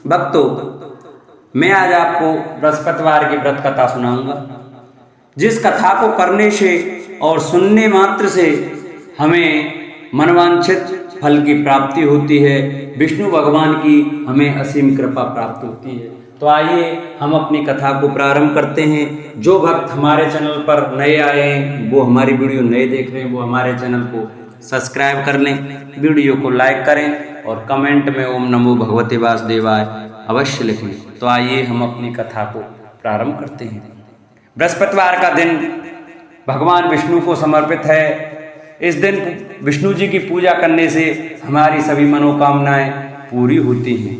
भक्तों, मैं आज आपको बृहस्पतिवार की व्रत कथा सुनाऊंगा, जिस कथा को करने से और सुनने मात्र से हमें मनवांछित फल की प्राप्ति होती है। विष्णु भगवान की हमें असीम कृपा प्राप्त होती है। तो आइए हम अपनी कथा को प्रारंभ करते हैं। जो भक्त हमारे चैनल पर नए आए हैं, वो हमारी वीडियो नए देख रहे हैं, वो हमारे चैनल को सब्सक्राइब कर लें, वीडियो को लाइक करें और कमेंट में ओम नमो भगवते वासुदेवाय अवश्य लिखें। तो आइए हम अपनी कथा को प्रारंभ करते हैं। बृहस्पतिवार का दिन भगवान विष्णु को समर्पित है। इस दिन विष्णु जी की पूजा करने से हमारी सभी मनोकामनाएं पूरी होती हैं।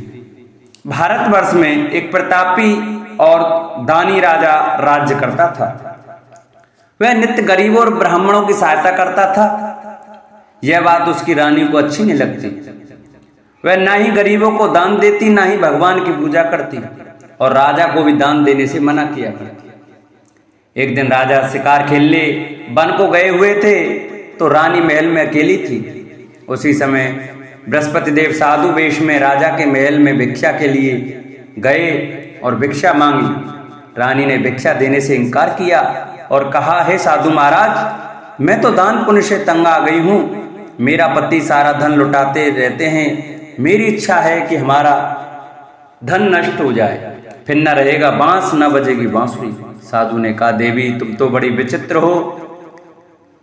भारतवर्ष में एक प्रतापी और दानी राजा राज्य करता था। वह नित्य गरीबों और ब्राह्मणों की सहायता करता था। यह बात उसकी रानी को अच्छी नहीं लगती। वह ना ही गरीबों को दान देती, ना ही भगवान की पूजा करती, और राजा को भी दान देने से मना किया करती। एक दिन राजा शिकार खेलने वन को गए हुए थे, तो रानी महल में अकेली थी। उसी समय बृहस्पति देव साधु वेश में राजा के महल में भिक्षा के लिए गए और भिक्षा मांगी। रानी ने भिक्षा देने से इनकार किया और कहा, हे साधु महाराज, मैं तो दान पुण्य से तंग आ गई हूँ। मेरा पति सारा धन लुटाते रहते हैं। मेरी इच्छा है कि हमारा धन नष्ट हो जाए, फिर न रहेगा बांस, न बजेगी बांसुरी। साधु ने कहा, देवी तुम तो बड़ी विचित्र हो।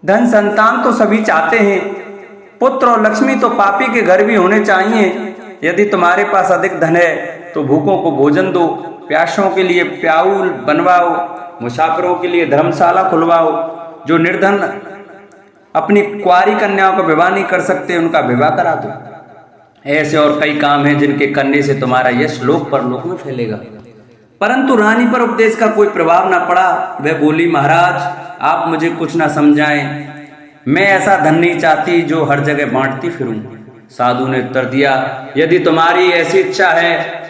धन संतान तो सभी चाहते हैं, पुत्र और लक्ष्मी तो पापी के घर भी होने चाहिए। यदि तुम्हारे पास अधिक धन है तो भूखों को भोजन दो, प्यासों के लिए प्याऊल बनवाओ, मुसाफिरों के लिए धर्मशाला खुलवाओ। जो निर्धन अपनी कुंवारी कन्याओं का विवाह नहीं कर सकते, उनका विवाह करा दो। ऐसे और कई काम हैं जिनके करने से तुम्हारा यश लोक परलोक में फैलेगा। परंतु रानी पर उपदेश का कोई प्रभाव न पड़ा। वह बोली, महाराज आप मुझे कुछ ना समझाएं। मैं ऐसा धन नहीं चाहती जो हर जगह बांटती फिरूं। साधु ने उत्तर दिया, यदि तुम्हारी ऐसी इच्छा है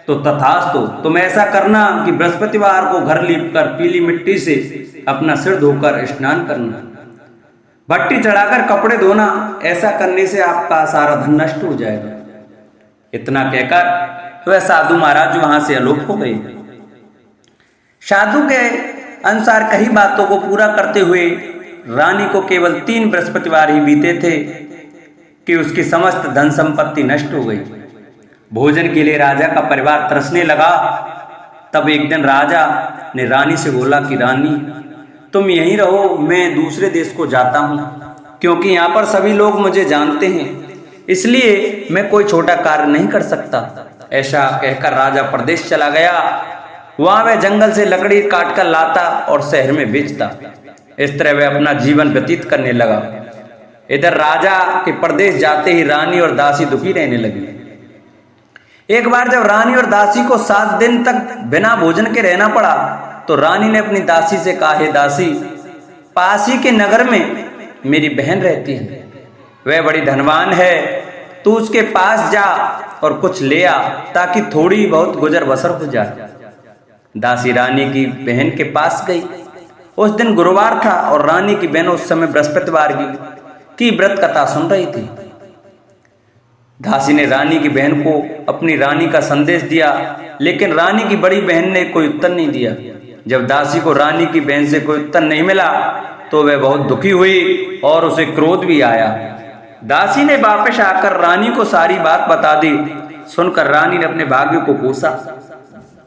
तो तथास्तु। तुम ऐसा करना कि बृहस्पतिवार को घर लीपकर पीली मिट्टी से अपना सिर धोकर स्नान करना, भट्टी चढ़ाकर कपड़े धोना। ऐसा करने से आपका सारा धन नष्ट हो जाएगा। इतना कहकर वह साधु महाराज वहां से अलोप हो गए। साधु के अनुसार कई बातों को पूरा करते हुए रानी को केवल 3 बृहस्पतिवार ही बीते थे कि उसकी समस्त धन संपत्ति नष्ट हो गई। भोजन के लिए राजा का परिवार तरसने लगा। तब एक दिन राजा ने रानी से बोला कि रानी तुम यहीं रहो, मैं दूसरे देश को जाता हूँ, क्योंकि यहाँ पर सभी लोग मुझे जानते हैं, इसलिए मैं कोई छोटा कार्य नहीं कर सकता। ऐसा कहकर राजा प्रदेश चला गया। वहां वह जंगल से लकड़ी काट कर लाता और शहर में बेचता। इस तरह वह अपना जीवन व्यतीत करने लगा। इधर राजा के प्रदेश जाते ही रानी और दासी दुखी रहने लगी। एक बार जब रानी और दासी को 7 दिन तक बिना भोजन के रहना पड़ा, तो रानी ने अपनी दासी से कहा, हे दासी, पास ही के नगर में मेरी बहन रहती है, वह बड़ी धनवान है, तू उसके पास जा और कुछ ले आ, ताकि थोड़ी बहुत गुजर बसर हो जाए। दासी रानी की बहन के पास गई। उस दिन गुरुवार था और रानी की बहन उस समय बृहस्पतिवार की व्रत कथा सुन रही थी। दासी ने रानी की बहन को अपनी रानी का संदेश दिया, लेकिन रानी की बड़ी बहन ने कोई उत्तर नहीं दिया। जब दासी को रानी की बहन से कोई उत्तर नहीं मिला, तो वह बहुत दुखी हुई और उसे क्रोध भी आया। दासी ने वापस आकर रानी को सारी बात बता दी। सुनकर रानी ने अपने भाग्य को कोसा।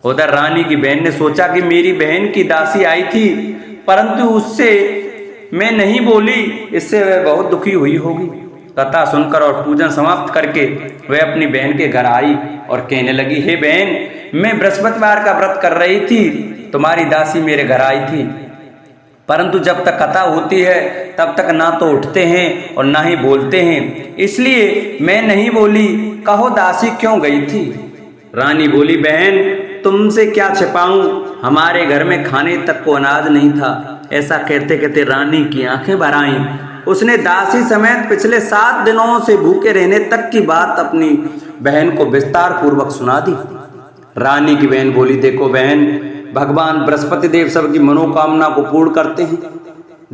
उधर रानी की बहन ने सोचा कि मेरी बहन की दासी आई थी, परंतु उससे मैं नहीं बोली, इससे वह बहुत दुखी हुई होगी। कथा सुनकर और पूजन समाप्त करके वह अपनी बहन के घर आई और कहने लगी, हे बहन, मैं बृहस्पतिवार का व्रत कर रही थी, तुम्हारी दासी मेरे घर आई थी, परंतु जब तक कथा होती है तब तक ना तो उठते हैं और ना ही बोलते हैं, इसलिए मैं नहीं बोली। कहो दासी क्यों गई थी? रानी बोली, बहन तुमसे क्या छिपाऊं, हमारे घर में खाने तक को अनाज नहीं था। ऐसा कहते कहते रानी की आंखें भर आईं। उसने दासी समेत पिछले 7 दिनों से भूखे रहने तक की बात अपनी बहन को विस्तार पूर्वक सुना दी। रानी की बहन बोली, देखो बहन, भगवान बृहस्पति देव सबकी मनोकामना को पूर्ण करते हैं।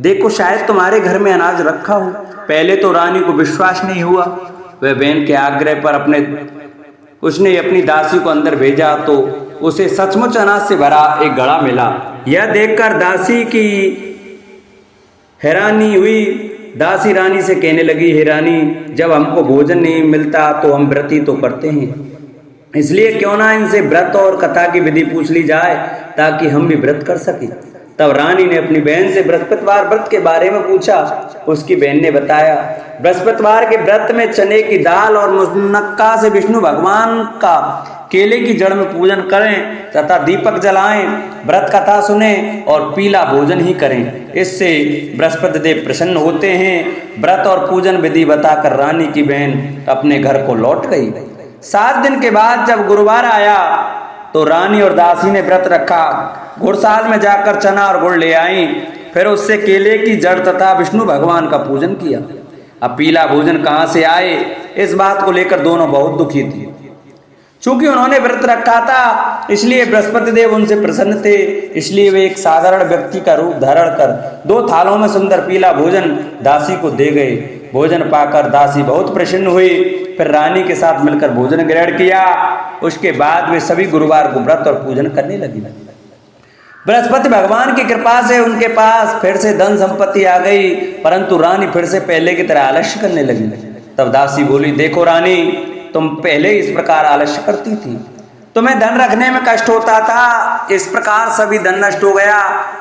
देखो शायद तुम्हारे घर में अनाज रखा हो। पहले तो रानी को विश्वास नहीं हुआ। वह बहन के आग्रह पर अपने उसने अपनी दासी को अंदर भेजा तो उसे सचमुच अनाज से भरा एक घड़ा मिला। यह देखकर दासी की हैरानी हुई। दासी रानी से कहने लगी, हे रानी, जब हमको भोजन नहीं मिलता तो हम व्रत ही तो करते हैं, इसलिए क्यों ना इनसे व्रत और कथा की विधि पूछ ली जाए ताकि हम भी व्रत कर सकें। तब रानी ने अपनी बहन से बृहस्पतिवार व्रत के बारे में पूछा। उसकी बहन ने बताया, बृहस्पतिवार के व्रत में चने की दाल और मुनक्का से विष्णु भगवान का केले की जड़ में पूजन करें तथा दीपक जलाएं, व्रत कथा सुने और पीला भोजन ही करें। इससे बृहस्पति देव प्रसन्न होते हैं। व्रत और पूजन विधि बताकर रानी की बहन अपने घर को लौट गई। 7 दिन के बाद जब गुरुवार आया तो रानी और दासी ने व्रत रखा। घुड़साल में जाकर चना और गुड़ ले आई, फिर उससे केले की जड़ तथा विष्णु भगवान का पूजन किया। अब पीला भोजन कहाँ से आए, इस बात को लेकर दोनों बहुत दुखी थी। चूंकि उन्होंने व्रत रखा था इसलिए बृहस्पति देव उनसे प्रसन्न थे, इसलिए वे एक साधारण व्यक्ति का रूप धारण कर 2 थालों में सुंदर पीला भोजन दासी को दे गए। भोजन पाकर दासी बहुत प्रसन्न हुई, फिर रानी के साथ मिलकर भोजन ग्रहण किया। उसके बाद वे सभी गुरुवार को व्रत और पूजन करने लगी। बृहस्पति भगवान की कृपा से उनके पास फिर से धन संपत्ति आ गई, परंतु रानी फिर से पहले की तरह आलस्य करने लगी। तब दासी बोली, देखो रानी, तुम पहले इस प्रकार आलस्य करती थी, तुम्हें धन रखने में कष्ट होता था, इस प्रकार सभी धन नष्ट हो गया,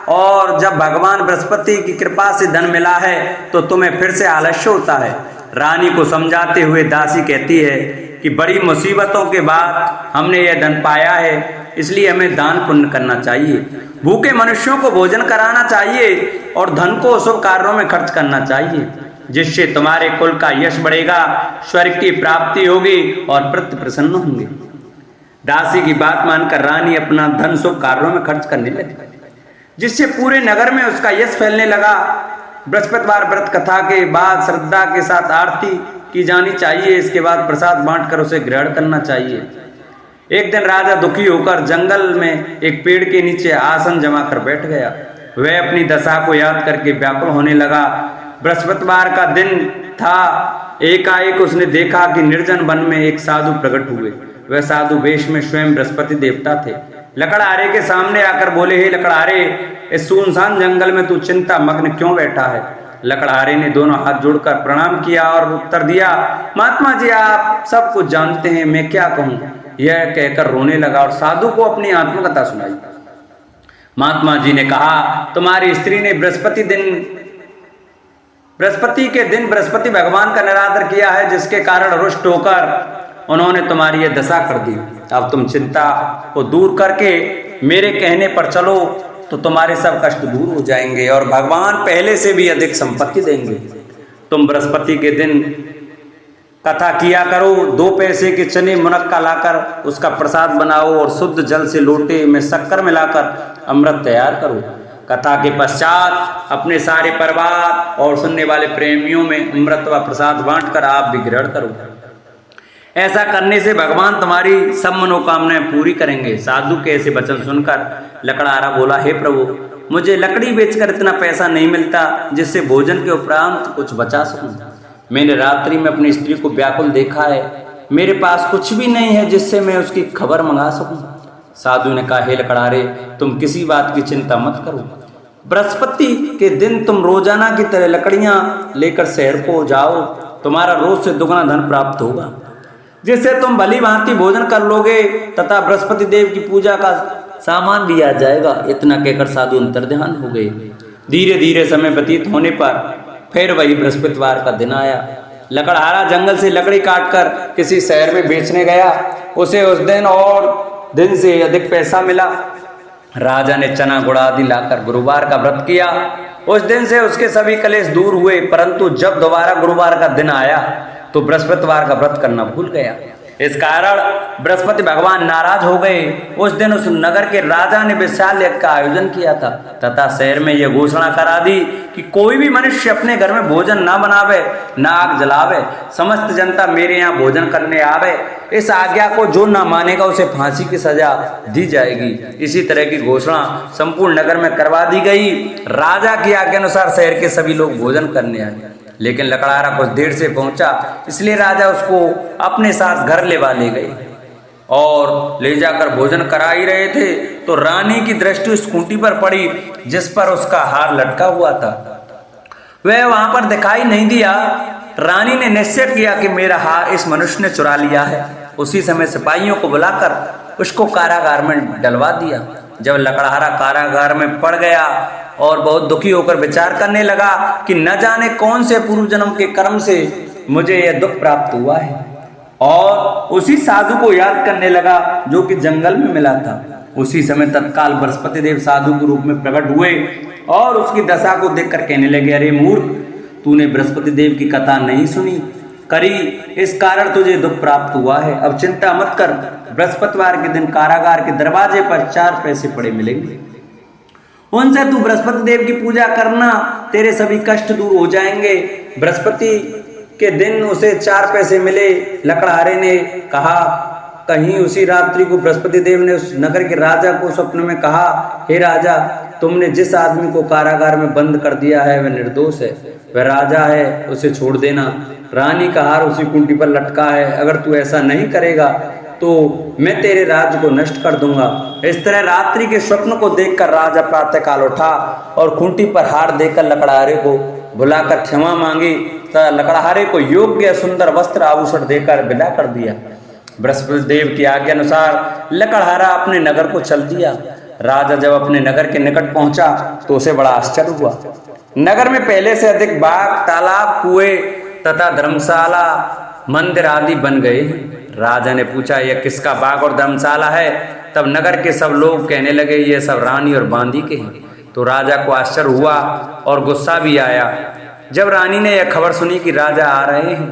और जब भगवान बृहस्पति की कृपा से धन मिला है तो तुम्हें फिर से आलस्य होता है। रानी को समझाते हुए दासी कहती है कि बड़ी मुसीबतों के बाद हमने यह धन पाया है, इसलिए हमें दान पुण्य करना चाहिए, भूखे मनुष्यों को भोजन कराना चाहिए और धन को शुभ कार्यों में खर्च करना चाहिए, जिससे तुम्हारे कुल का यश बढ़ेगा, स्वर्ग की प्राप्ति होगी और पितृ प्रसन्न होंगे। दासी की बात मानकर रानी अपना धन शुभ कार्यों में खर्च करने लगी, जिससे पूरे नगर में उसका यश फैलने लगा। बृहस्पतिवार व्रत कथा के बाद श्रद्धा के साथ आरती की जानी चाहिए, इसके बाद प्रसाद बांटकर उसे ग्रहण करना चाहिए। एक दिन राजा दुखी होकर जंगल में एक पेड़ के नीचे आसन जमा कर बैठ गया। वह अपनी दशा को याद करके व्याकुल होने लगा। बृहस्पतिवार का दिन था। एकाएक उसने देखा कि निर्जन वन में एक साधु प्रकट हुए। वह साधु वेश में स्वयं बृहस्पति देवता थे। लकड़हारे के सामने आकर बोले, हे लकड़हारे, इस सुनसान जंगल में तू चिंता मग्न क्यों बैठा है? लकड़हारे ने दोनों हाथ जोड़कर प्रणाम किया और उत्तर दिया, महात्मा जी, आप सब कुछ जानते हैं, मैं क्या कहूँ? यह कहकर रोने लगा और साधु को अपनी आत्मकथा सुनाई। महात्मा जी ने कहा, तुम्हारी स्त्री ने बृहस्पति के दिन बृहस्पति भगवान का निरादर किया है, जिसके कारण रुष्ट होकर उन्होंने तुम्हारी यह दशा कर दी। अब तुम चिंता को दूर करके मेरे कहने पर चलो तो तुम्हारे सब कष्ट दूर हो जाएंगे और भगवान पहले से भी अधिक संपत्ति देंगे। तुम बृहस्पति के दिन कथा किया करो, 2 पैसे के चने मुनक्का लाकर उसका प्रसाद बनाओ और शुद्ध जल से लोटे में शक्कर मिलाकर अमृत तैयार करो। कथा के पश्चात अपने सारे परिवार और सुनने वाले प्रेमियों में अमृत व प्रसाद बांटकर आप भी ग्रहण करो। ऐसा करने से भगवान तुम्हारी सब मनोकामनाएं पूरी करेंगे। साधु के ऐसे वचन सुनकर लकड़हारा बोला, हे प्रभु, मुझे लकड़ी बेचकर इतना पैसा नहीं मिलता जिससे भोजन के उपरांत कुछ बचा सकूं। मैंने रात्रि में अपनी स्त्री को व्याकुल देखा है, मेरे पास कुछ भी नहीं है जिससे मैं उसकी खबर मंगा सकूं। साधु ने कहा, हे लकड़हारे, तुम किसी बात की चिंता मत करो। बृहस्पति के दिन तुम रोजाना की तरह लकड़ियां लेकर शहर को जाओ, तुम्हारा रोज से दुगना धन प्राप्त होगा, जिससे तुम भली भांति भोजन कर लोगे तथा बृहस्पति देव की पूजा का सामान भी आ जाएगा। इतना कहकर साधु अंतर्ध्यान हो गए। धीरे धीरे समय व्यतीत होने पर फिर वही बृहस्पतिवार का दिन आया। लकड़हारा जंगल से लकड़ी काटकर किसी शहर में बेचने गया। उसे उस दिन और दिन से अधिक पैसा मिला। राजा ने चना गुड़ आदि लाकर गुरुवार का व्रत किया। उस दिन से उसके सभी कलेश दूर हुए, परंतु जब दोबारा गुरुवार का दिन आया तो बृहस्पतिवार का व्रत करना भूल गया। इस कारण बृहस्पति भगवान नाराज हो गए। उस दिन उस नगर के राजा ने विशाल यज्ञ का आयोजन किया था तथा शहर में यह घोषणा करा दी कि कोई भी मनुष्य अपने घर में भोजन न बनावे, न आग जलावे, समस्त जनता मेरे यहाँ भोजन करने आवे। इस आज्ञा को जो न मानेगा उसे फांसी की सजा दी जाएगी। इसी तरह की घोषणा संपूर्ण नगर में करवा दी गई। राजा की आज्ञा अनुसार शहर के सभी लोग भोजन करने आए, लेकिन लकड़हारा कुछ देर से पहुंचा, इसलिए राजा उसको अपने साथ घर ले गए। और ले जाकर भोजन करा ही रहे थे तो रानी की दृष्टि उस खूंटी पर पड़ी जिस पर उसका हार लटका हुआ था। वह वहां पर दिखाई नहीं दिया। रानी ने निश्चय किया कि मेरा हार इस मनुष्य ने चुरा लिया है। उसी समय सिपाहियों को बुलाकर उसको कारागार में डलवा दिया। जब लकड़हारा कारागार में पड़ गया और बहुत दुखी होकर विचार करने लगा कि न जाने कौन से पूर्व जन्म के कर्म से मुझे यह दुख प्राप्त हुआ है, और उसी साधु को याद करने लगा जो कि जंगल में मिला था। उसी समय तत्काल बृहस्पति देव साधु के रूप में प्रकट हुए और उसकी दशा को देखकर कहने लगे, अरे मूर्ख, तूने बृहस्पति देव की कथा नहीं सुनी करी, इस कारण तुझे दुख प्राप्त हुआ है। अब चिंता मत कर, बृहस्पतिवार के दिन कारागार के दरवाजे पर 4 पैसे पड़े मिलेंगे, उनसे तू बृहस्पति देव की पूजा करना, तेरे सभी कष्ट दूर हो जाएंगे। बृहस्पति के दिन उसे 4 पैसे मिले। लकड़हारे ने कहा, कहीं उसी रात्रि को बृहस्पति देव ने उस नगर के राजा को स्वप्न में कहा, हे राजा, तुमने जिस आदमी को कारागार में बंद कर दिया है वह निर्दोष है, वह राजा है, उसे छोड़ देना। रानी का हार उसी कुंटी पर लटका है, अगर तू ऐसा नहीं करेगा तो मैं तेरे राज्य को नष्ट कर दूंगा। इस तरह रात्रि के स्वप्न को देखकर राजा प्रातःकाल उठा और खूंटी पर हार देकर लकड़हारे को बुलाकर क्षमा मांगी तथा लकड़हारे को योग्य सुंदर वस्त्र आभूषण देकर विदा कर दिया। बृहस्पति देव की आज्ञा अनुसार लकड़हारा अपने नगर को चल दिया। राजा जब अपने नगर के निकट पहुंचा तो उसे बड़ा आश्चर्य हुआ। नगर में पहले से अधिक बाग, तालाब, कुएं तथा धर्मशाला, मंदिर आदि बन गए। राजा ने पूछा, यह किसका बाग और धर्मशाला है? तब नगर के सब लोग कहने लगे, ये सब रानी और बांदी के हैं। तो राजा को आश्चर्य हुआ और गुस्सा भी आया। जब रानी ने यह खबर सुनी कि राजा आ रहे हैं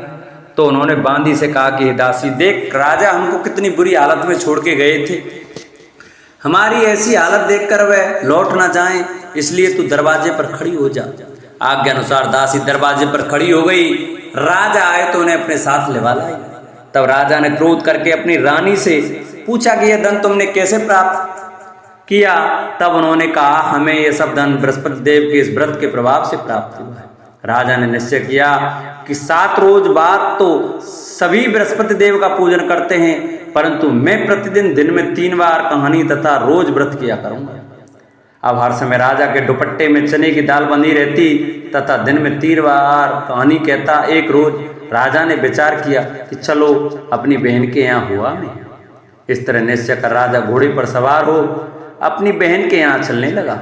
तो उन्होंने बांदी से कहा कि दासी, देख, राजा हमको कितनी बुरी हालत में छोड़ के गए थे, हमारी ऐसी हालत देखकर वह लौट ना जाएं, इसलिए तू दरवाजे पर खड़ी हो जा। आज्ञा अनुसार दासी दरवाजे पर खड़ी हो गई। राजा आए तो उन्हें अपने साथ लेवा लाई। तब राजा ने क्रोध करके अपनी रानी से पूछा कि यह धन तुमने कैसे प्राप्त किया? तब उन्होंने कहा, हमें यह सब धन बृहस्पति देव के इस व्रत के प्रभाव से प्राप्त हुआ है। राजा ने निश्चय किया कि 7 रोज बाद तो सभी बृहस्पति देव का पूजन करते हैं, परंतु मैं प्रतिदिन दिन में 3 बार कहानी तथा रोज व्रत किया करूंगा। अब हर समय राजा के दुपट्टे में चने की दाल बंधी रहती तथा दिन में 3 बार कहानी कहता। एक रोज राजा ने विचार किया कि चलो अपनी बहन के यहाँ हुआ मैं। इस तरह निश्चय कर राजा घोड़े पर सवार हो अपनी बहन के यहाँ चलने लगा।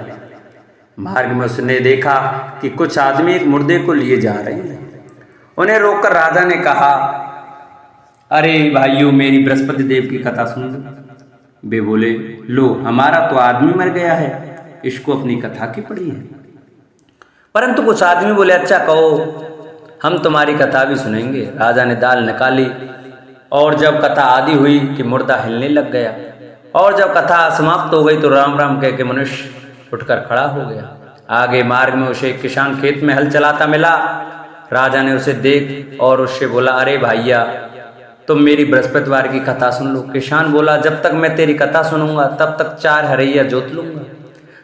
मार्ग में उसने देखा कि कुछ आदमी एक मुर्दे को लिए जा रहे हैं। उन्हें रोककर राजा ने कहा, अरे भाइयों, मेरी बृहस्पति देव की कथा सुन लो। वे बोले, लो, हमारा तो आदमी मर गया है, इसको अपनी कथा की पड़ी है। परंतु कुछ आदमी बोले, अच्छा कहो, हम तुम्हारी कथा भी सुनेंगे। राजा ने दाल निकाली और जब कथा आदि हुई कि मुर्दा हिलने लग गया, और जब कथा समाप्त हो गई तो राम राम कह के मनुष्य उठकर खड़ा हो गया। आगे मार्ग में उसे एक किसान खेत में हल चलाता मिला। राजा ने उसे देख और उससे बोला, अरे भैया, तुम मेरी बृहस्पतिवार की कथा सुन लो। किसान बोला, जब तक मैं तेरी कथा सुनूंगा तब तक 4 हरैया जोत लूंगा,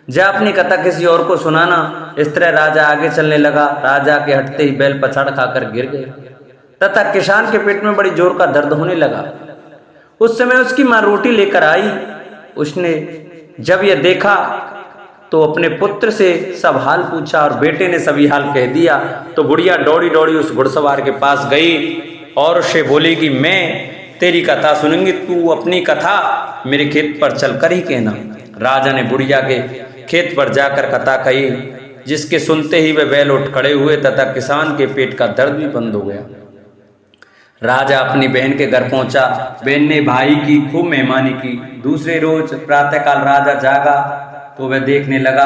जा अपनी कथा किसी और को सुनाना। इस तरह राजा आगे चलने लगा। राजा के हटते ही बैल पछाड़ खाकर गिर गए तथा किसान के पेट में बड़ी जोर का दर्द होने लगा। उस समय उसकी माँ रोटी लेकर आई। उसने जब यह देखा तो अपने पुत्र से सब हाल पूछा और बेटे ने सभी हाल कह दिया। तो बुढ़िया दौड़ी दौड़ी उस घुड़सवार के पास गई और उससे बोली कि मैं तेरी कथा सुनूंगी, तू अपनी कथा मेरे खेत पर चलकर ही कहना। राजा ने बुढ़िया के खेत पर जाकर कथा कही, जिसके सुनते ही वे बैल उठ खड़े हुए तथा किसान के पेट का दर्द भी बंद हो गया। राजा अपनी बहन के घर पहुंचा। बहन ने भाई की खूब मेहमानी की। दूसरे रोज प्रातःकाल राजा जागा तो वह देखने लगा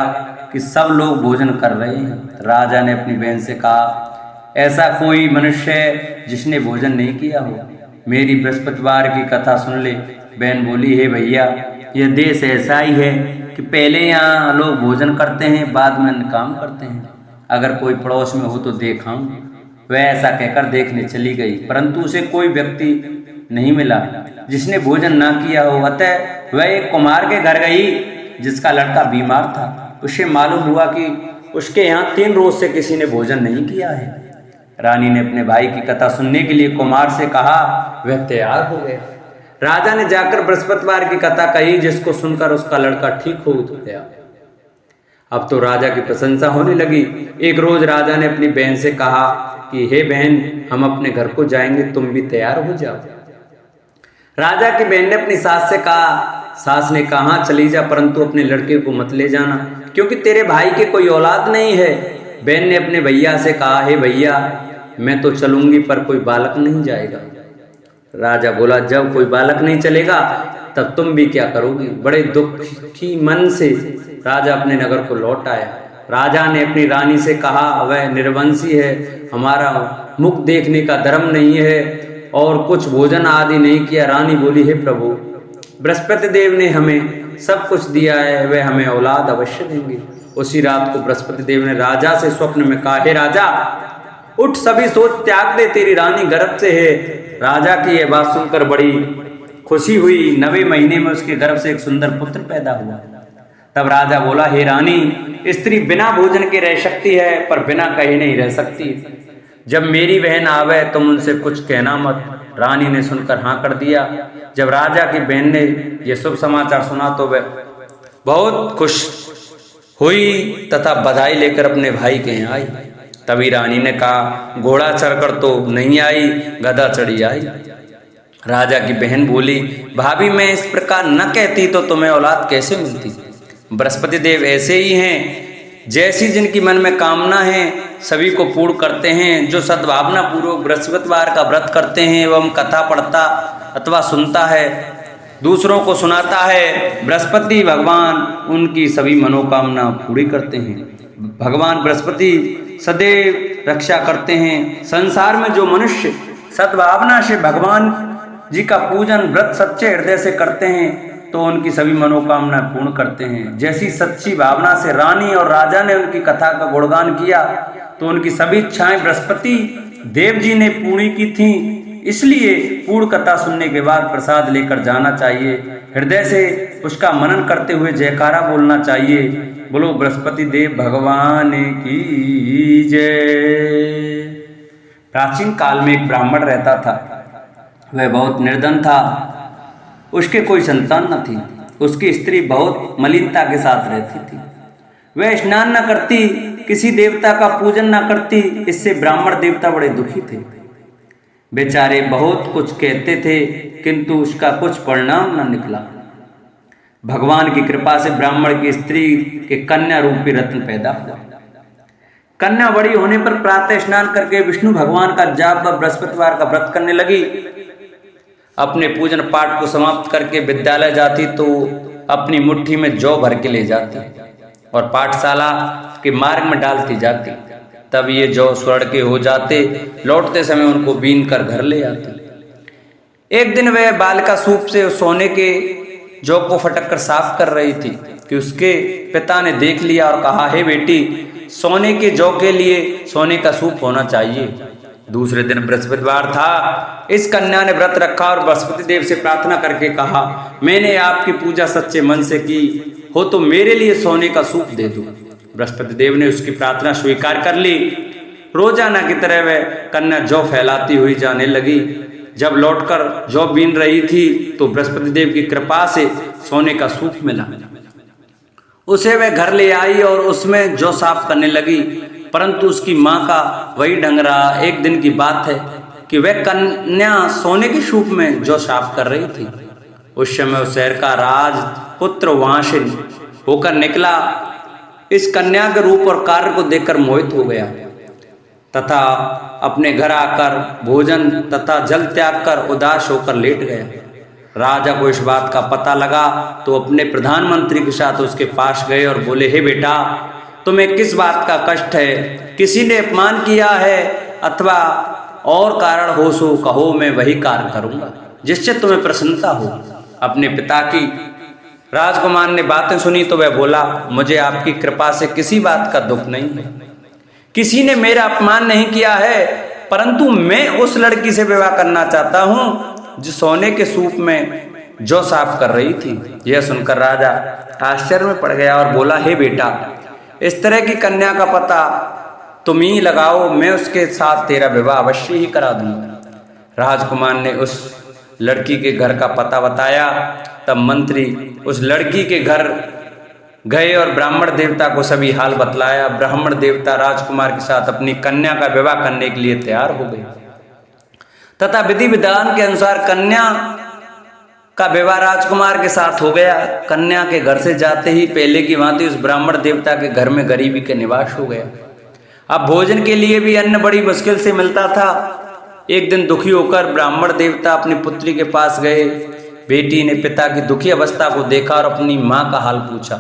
कि सब लोग भोजन कर रहे हैं। राजा ने अपनी बहन से कहा, ऐसा कोई मनुष्य है जिसने भोजन नहीं किया हो, मेरी बृहस्पतिवार की कथा सुन ले। बहन बोली, हे भैया, यह देश ऐसा ही है कि पहले यहाँ लोग भोजन करते हैं, बाद में अन्य काम करते हैं। अगर कोई पड़ोस में हो तो देखाऊं। वह ऐसा कहकर देखने चली गई, परंतु उसे कोई व्यक्ति नहीं मिला जिसने भोजन ना किया हो। अतः वह एक कुम्हार के घर गई जिसका लड़का बीमार था। उसे मालूम हुआ कि उसके यहाँ 3 रोज से किसी ने भोजन नहीं किया है। रानी ने अपने भाई की कथा सुनने के लिए कुम्हार से कहा। वह तैयार हो गया। राजा ने जाकर बृहस्पतिवार की कथा कही, जिसको सुनकर उसका लड़का ठीक हो गया। अब तो राजा की प्रशंसा होने लगी। एक रोज राजा ने अपनी बहन से कहा कि हे बहन, हम अपने घर को जाएंगे, तुम भी तैयार हो जाओ। राजा की बहन ने अपनी सास से कहा। सास ने कहा, हाँ चली जा, परंतु अपने लड़के को मत ले जाना, क्योंकि तेरे भाई के कोई औलाद नहीं है। बहन ने अपने भैया से कहा, हे भैया, मैं तो चलूंगी पर कोई बालक नहीं जाएगा। राजा बोला, जब कोई बालक नहीं चलेगा तब तुम भी क्या करोगी। बड़े दुखी मन से राजा अपने नगर को लौट आया। राजा ने अपनी रानी से कहा, वह निर्वंशी है, हमारा मुख देखने का धर्म नहीं है और कुछ भोजन आदि नहीं किया। रानी बोली, हे प्रभु, बृहस्पति देव ने हमें सब कुछ दिया है, वह हमें औलाद अवश्य देंगे। उसी रात को बृहस्पति देव ने राजा से स्वप्न में कहा, हे राजा, उठ, सभी सोच त्याग दे, तेरी रानी गर्भ से है। राजा की यह बात सुनकर बड़ी खुशी हुई। 9वें महीने में उसके गर्भ से एक सुंदर पुत्र पैदा हुआ। तब राजा बोला, हे रानी, स्त्री बिना भोजन के रह सकती है पर बिना कहे नहीं रह सकती। जब मेरी बहन आवे तुम उनसे कुछ कहना मत। रानी ने सुनकर हाँ कर दिया। जब राजा की बहन ने यह शुभ समाचार सुना तो वह बहुत खुश हुई तथा बधाई लेकर अपने भाई के यहाँ आई। तभी रानी ने कहा, घोड़ा चढ़कर तो नहीं आई, गधा चढ़ी आई। राजा की बहन बोली, भाभी, मैं इस प्रकार न कहती तो तुम्हें औलाद कैसे मिलती। बृहस्पति देव ऐसे ही हैं, जैसी जिनकी मन में कामना है सभी को पूर्ण करते हैं। जो सद्भावना पूर्वक बृहस्पतिवार का व्रत करते हैं एवं कथा पढ़ता अथवा सुनता है, दूसरों को सुनाता है, बृहस्पति भगवान उनकी सभी मनोकामना पूरी करते हैं। भगवान बृहस्पति सदैव रक्षा करते हैं। संसार में जो मनुष्य सद्भावना से भगवान जी का पूजन व्रत सच्चे हृदय से करते हैं तो उनकी सभी मनोकामना पूर्ण करते हैं। जैसी सच्ची भावना से रानी और राजा ने उनकी कथा का गुणगान किया तो उनकी सभी इच्छाएं बृहस्पति देव जी ने पूरी की थीं। इसलिए पूर्ण कथा सुनने के बाद प्रसाद लेकर जाना चाहिए। हृदय से उसका मनन करते हुए जयकारा बोलना चाहिए। बोलो बृहस्पति देव भगवान की जय। प्राचीन काल में एक ब्राह्मण रहता था। वह बहुत निर्धन था, उसके कोई संतान न थी। उसकी स्त्री बहुत मलिनता के साथ रहती थी। वह स्नान न करती, किसी देवता का पूजन न करती। इससे ब्राह्मण देवता बड़े दुखी थे। बेचारे बहुत कुछ कहते थे किंतु उसका कुछ परिणाम न निकला। भगवान की कृपा से ब्राह्मण की स्त्री के कन्या रूपी रत्न पैदा हुआ। कन्या बड़ी होने पर प्रातः स्नान करके विष्णु भगवान का जाप व बृहस्पतिवार का व्रत करने लगी। अपने पूजन पाठ को समाप्त करके विद्यालय जाती तो अपनी मुट्ठी में जौ भर के ले जाती और पाठशाला के मार्ग में डालती जाती। तब ये जौ स्वर्ण के हो जाते। लौटते समय उनको बीन कर घर ले आती। एक दिन वह बालिका सूप से सोने के जौ को फटक कर साफ कर रही थी कि उसके पिता ने देख लिया और कहा, हे बेटी, सोने के जौ के लिए सोने का सूप होना चाहिए। दूसरे दिन बृहस्पतिवार था। इस कन्या ने व्रत रखा और बृहस्पति देव से प्रार्थना करके कहा, मैंने आपकी पूजा सच्चे मन से की हो तो मेरे लिए सोने का सूप दे दो। बृहस्पति देव ने उसकी प्रार्थना स्वीकार कर ली। रोजाना की तरह वह कन्या जौ फैलाती हुई जाने लगी। जब लौटकर जौ बीन रही थी तो बृहस्पति देव की कृपा से सोने का सूप मिला। उसे वह घर ले आई और उसमें जौ साफ करने लगी, परंतु उसकी माँ का वही ढंग रहा। एक दिन की बात है कि वह कन्या सोने के सूप में जौ साफ कर रही थी। उस समय उस शहर का राजपुत्र वहां से होकर निकला। इस कन्या के रूप और कार्य को देखकर मोहित हो गया तथा अपने घर आकर भोजन तथा जल त्याग कर उदास होकर लेट गया। राजा को इस बात का पता लगा तो अपने प्रधानमंत्री के साथ उसके पास गए और बोले, हे बेटा, तुम्हें किस बात का कष्ट है? किसी ने अपमान किया है अथवा और कारण हो सो कहो, मैं वही कार्य करूंगा जिससे तुम्हें प्रसन्नता हो। अपने पिता की राजकुमार ने बातें सुनी तो वह बोला, मुझे आपकी कृपा से किसी बात का दुख नहीं है। किसी ने मेरा अपमान नहीं किया है, परंतु मैं उस लड़की से विवाह करना चाहता हूं जो सोने के सूप में जौ साफ कर रही थी। यह सुनकर राजा आश्चर्य में पड़ गया और बोला, हे बेटा, इस तरह की कन्या का पता तुम ही लगाओ, मैं उसके साथ तेरा विवाह अवश्य ही करा दूंगा। राजकुमार ने उस लड़की के घर का पता बताया। तब मंत्री उस लड़की के घर गए और ब्राह्मण देवता को सभी हाल बतलाया। ब्राह्मण देवता राजकुमार के साथ अपनी कन्या का विवाह करने के लिए तैयार हो गए तथा विधि विधान के अनुसार कन्या का विवाह राजकुमार के साथ हो गया। कन्या के घर से जाते ही पहले की भांति उस ब्राह्मण देवता के घर में गरीबी का निवास हो गया। अब भोजन के लिए भी अन्न बड़ी मुश्किल से मिलता था। एक दिन दुखी होकर ब्राह्मण देवता अपनी पुत्री के पास गए। बेटी ने पिता की दुखी अवस्था को देखा और अपनी माँ का हाल पूछा।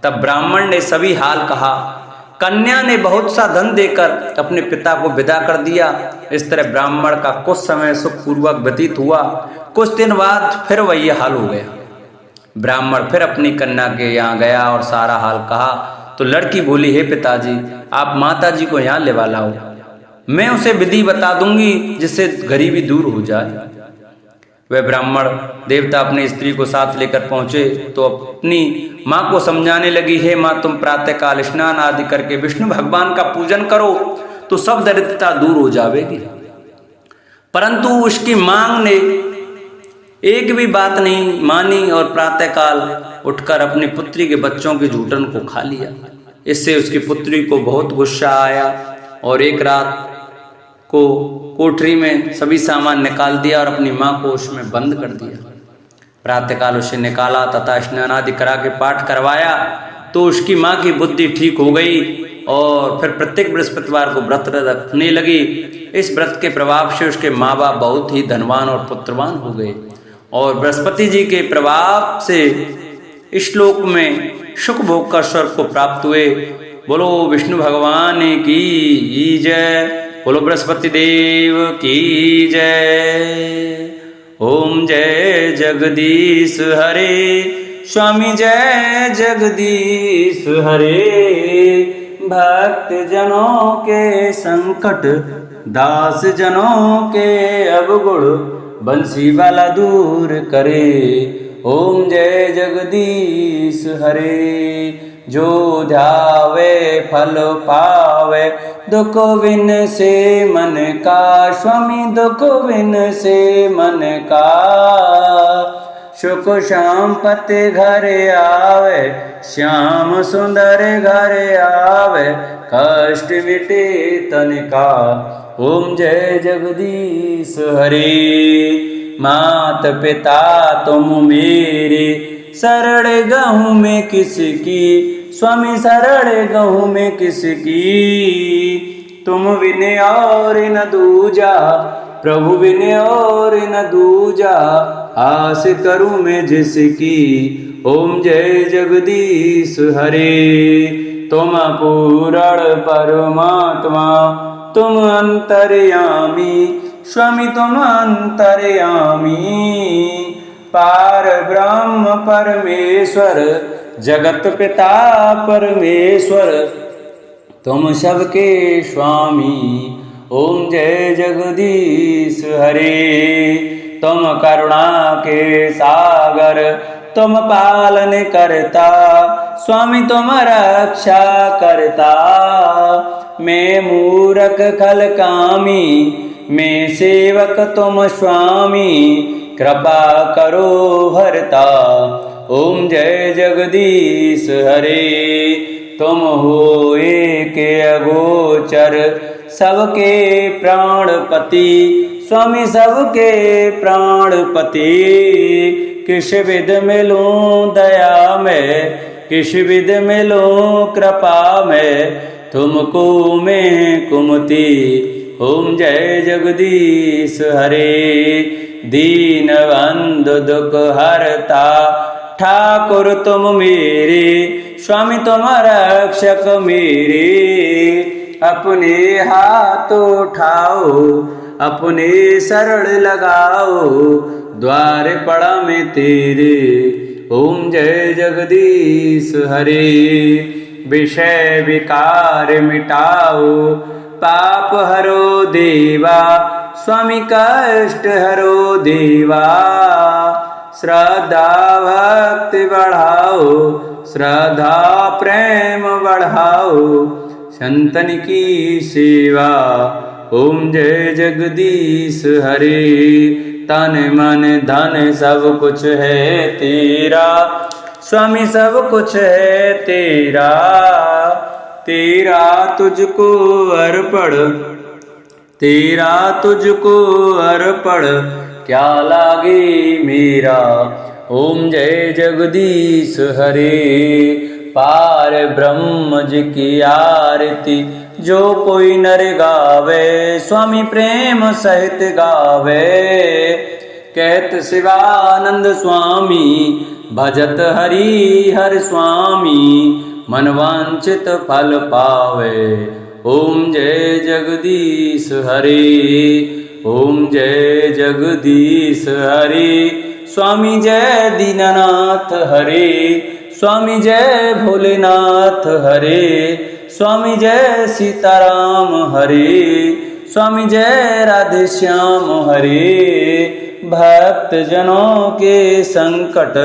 तब ब्राह्मण ने सभी हाल कहा। कन्या ने बहुत सा धन देकर अपने पिता को विदा कर दिया। इस तरह ब्राह्मण का कुछ समय सुखपूर्वक व्यतीत हुआ। कुछ दिन बाद फिर वही हाल हो गया। ब्राह्मण फिर अपनी कन्या के यहाँ गया और सारा हाल कहा तो लड़की बोली, हे पिताजी, आप माता जी को यहाँ लेवा लाओ, मैं उसे विधि बता दूंगी जिससे गरीबी दूर हो जाए। वह ब्राह्मण देवता अपनी स्त्री को साथ लेकर पहुंचे तो अपनी माँ को समझाने लगी, हे माँ, तुम प्रातःकाल स्नान आदि करके विष्णु भगवान का पूजन करो तो सब दरिद्रता दूर हो जाएगी। परंतु उसकी मांग ने एक भी बात नहीं मानी और प्रातःकाल उठकर अपनी पुत्री के बच्चों के जूठन को खा लिया। इससे उसकी पुत्री को बहुत गुस्सा आया और एक रात को कोठरी में सभी सामान निकाल दिया और अपनी माँ को उसमें बंद कर दिया। प्रातःकाल उसे निकाला तथा स्नान आदि करा के पाठ करवाया तो उसकी माँ की बुद्धि ठीक हो गई और फिर प्रत्येक बृहस्पतिवार को व्रत रखने लगी। इस व्रत के प्रभाव से उसके माँ बाप बहुत ही धनवान और पुत्रवान हो गए और बृहस्पति जी के प्रभाव से इस श्लोक में सुख भोग का स्वर्ग को प्राप्त हुए। बोलो विष्णु भगवान की जय, बोलो बृहस्पति देव की जय। ओम जय जगदीश हरे, स्वामी जय जगदीश हरे। भक्त जनों के संकट, दास जनों के अवगुण, बंसी वाला दूर करे। ओम जय जगदीश हरे। जो ध्यावे फल पावे, दुख विन से मन का, स्वामी दुख विन से मन का। सुख संपत्ति घर आवे, श्याम सुंदर घर आवे, कष्ट मिटे तन का। ओम जय जगदीश हरे। मात पिता तुम मेरे, शरण गहूँ में किसकी, स्वामी शरण गहूँ में किसकी। तुम बिन और न दूजा, प्रभु बिन और न दूजा, आस करूँ मैं जिसकी। ओम जय जगदीश हरे। तुम पूर्ण परमात्मा, तुम अंतर्यामी, स्वामी तुम अंतर्यामी। पार ब्रह्म परमेश्वर, जगत पिता परमेश्वर, तुम सबके स्वामी। ओम जय जगदीश हरे। तुम करुणा के सागर, तुम पालन करता, स्वामी तुम रक्षा करता। मैं मूरख खल कामी, मैं सेवक तुम स्वामी, कृपा करो हरता। ओम जय जगदीश हरे। तुम हो एक अगोचर, सबके प्राणपति, स्वामी सबके प्राणपति। किस विध मिलूं दया में, किस विध मिलूं कृपा में, तुमको मैं कुमति। ओम जय जगदीश हरे। दीन बंधु दुख हरता, ठाकुर तुम मेरे, स्वामी तुम रक्षक मेरे। अपने हाथ उठाओ, अपने शरण लगाओ, द्वार पड़ा मैं तेरे। ओम जय जगदीश हरे। विषय विकार मिटाओ, पाप हरो देवा, स्वामी कष्ट हरो देवा। श्रद्धा भक्ति बढ़ाओ, श्रद्धा प्रेम बढ़ाओ, संतन की सेवा। ओम जय जगदीश हरे। तन मन धन सब कुछ है तेरा, स्वामी सब कुछ है तेरा, तेरा तुझको अर्पण, तेरा तुझको अर्पण क्या लागे मेरा। ओम जय जगदीश हरे, पार ब्रह्म जी की आरती जो कोई नर गावे, स्वामी प्रेम सहित गावे। कहत शिवानंद स्वामी भजत हरि हर स्वामी, मनवांचित फल पावे। ओम जय जगदीश हरे, ओम जय जगदीश हरे, स्वामी जय दीननाथ हरे, स्वामी जय भोलेनाथ हरे, स्वामी जय सीताराम हरे, स्वामी जय राधे श्याम हरे। भक्त जनों के संकट,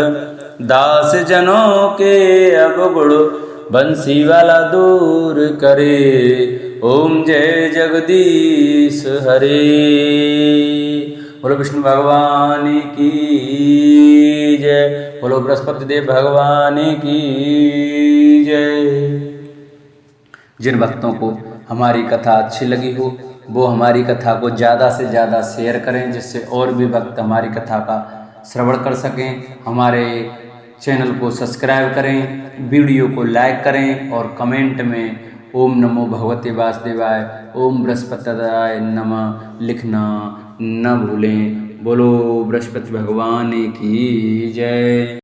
दास जनों के अवगुण, बंसी वाला दूर करे। ओम जय जगदीश हरे। बोलो विष्णु भगवान की जय, बोलो बृहस्पति देव भगवान की जय। जिन भक्तों को हमारी कथा अच्छी लगी हो वो हमारी कथा को ज़्यादा से ज़्यादा शेयर करें, जिससे और भी भक्त हमारी कथा का श्रवण कर सकें। हमारे चैनल को सब्सक्राइब करें, वीडियो को लाइक करें और कमेंट में ओम नमो भगवते वासुदेवाय, ओम बृहस्पतिदाय नमः लिखना न भूलें। बोलो बृहस्पति भगवान की जय।